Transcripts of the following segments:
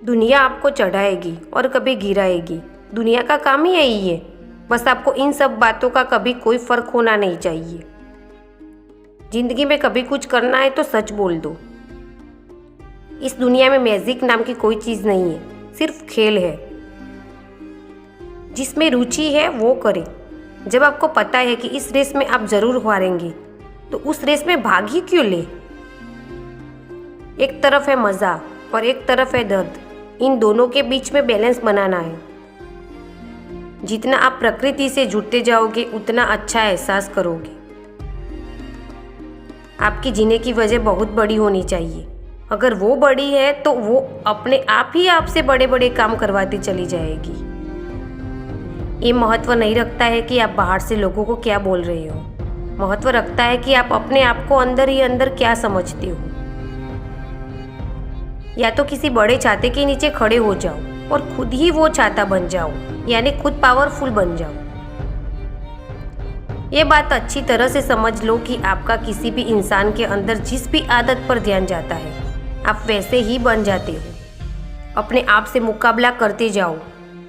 दुनिया आपको चढ़ाएगी और कभी गिराएगी। दुनिया का काम ही यही है। बस आपको इन सब बातों का कभी कोई फर्क होना नहीं चाहिए। जिंदगी में कभी कुछ करना है तो सच बोल दो। इस दुनिया में मैजिक नाम की कोई चीज़ नहीं है, सिर्फ खेल है। जिसमें रुचि है वो करे। जब आपको पता है कि इस रेस में आप जरूर हारेंगे तो उस रेस में भाग ही क्यों ले। एक तरफ है मज़ा और एक तरफ है दर्द। इन दोनों के बीच में बैलेंस बनाना है। जितना आप प्रकृति से जुड़ते जाओगे उतना अच्छा एहसास करोगे। आपकी जीने की वजह बहुत बड़ी होनी चाहिए। अगर वो बड़ी है तो वो अपने आप ही आपसे बड़े बड़े काम करवाती चली जाएगी। ये महत्व नहीं रखता है कि आप बाहर से लोगों को क्या बोल रहे हो। महत्व रखता है कि आप अपने आप को अंदर ही अंदर क्या समझते हो। या तो किसी बड़े छाते के नीचे खड़े हो जाओ और खुद ही वो छाता बन जाओ, यानी खुद पावरफुल बन जाओ। ये बात अच्छी तरह से समझ लो कि आपका किसी भी इंसान के अंदर जिस भी आदत पर ध्यान जाता है आप वैसे ही बन जाते हो। अपने आप से मुकाबला करते जाओ।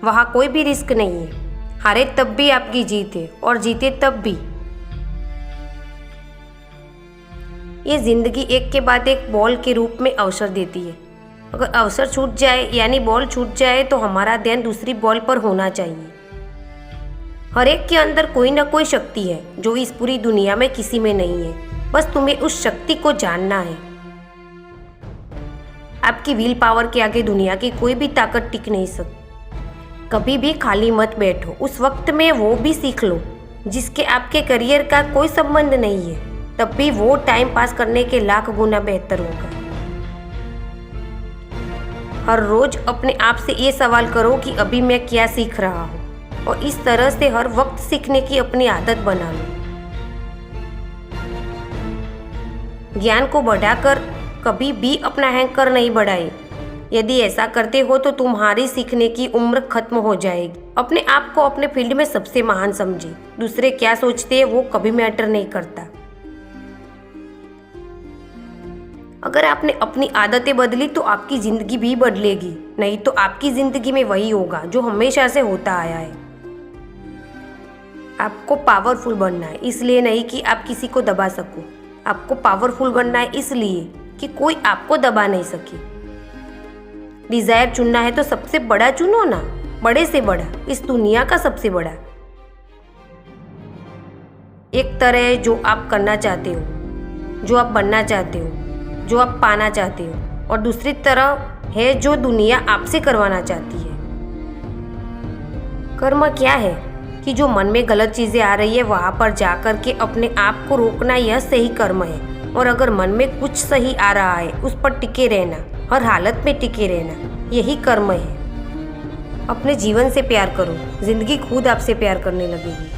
वहाँ कोई भी रिस्क नहीं है। हारे तब भी आपकी जीत है और जीते तब भी। ये जिंदगी एक के बाद एक बॉल के रूप में अवसर देती है। अगर अवसर छूट जाए यानी बॉल छूट जाए तो हमारा ध्यान दूसरी बॉल पर होना चाहिए। हर एक के अंदर कोई ना कोई शक्ति है जो इस पूरी दुनिया में किसी में नहीं है। बस तुम्हें उस शक्ति को जानना है। आपकी विल पावर के आगे दुनिया की कोई भी ताकत टिक नहीं सकती। कभी भी खाली मत बैठो। उस वक्त में वो भी सीख लो जिसके आपके करियर का कोई संबंध नहीं है। तब भी वो टाइम पास करने के लाख गुना बेहतर होगा। हर रोज अपने आप से ये सवाल करो कि अभी मैं क्या सीख रहा हूँ, और इस तरह से हर वक्त सीखने की अपनी आदत बना लो। ज्ञान को बढ़ाकर कभी भी अपना अहंकार नहीं बढ़ाए। यदि ऐसा करते हो तो तुम्हारी सीखने की उम्र खत्म हो जाएगी। अपने आप को अपने फील्ड में सबसे महान समझे। दूसरे क्या सोचते हैं वो कभी मैटर नहीं करता। अगर आपने अपनी आदतें बदली तो आपकी जिंदगी भी बदलेगी, नहीं तो आपकी जिंदगी में वही होगा जो हमेशा से होता आया है। आपको पावरफुल बनना है, इसलिए नहीं कि आप किसी को दबा सको। आपको पावरफुल बनना है इसलिए कि कोई आपको दबा नहीं सके। डिजायर चुनना है तो सबसे बड़ा चुनो ना, बड़े से बड़ा, इस दुनिया का सबसे बड़ा। एक तरह जो आप करना चाहते हो, जो आप बनना चाहते हो, जो आप पाना चाहते हो, और दूसरी तरह है जो दुनिया आपसे करवाना चाहती है। कर्म क्या है कि जो मन में गलत चीज़ें आ रही है वहाँ पर जाकर के अपने आप को रोकना, यह सही कर्म है। और अगर मन में कुछ सही आ रहा है उस पर टिके रहना, हर हालत में टिके रहना, यही कर्म है। अपने जीवन से प्यार करो, जिंदगी खुद आपसे प्यार करने लगेगी।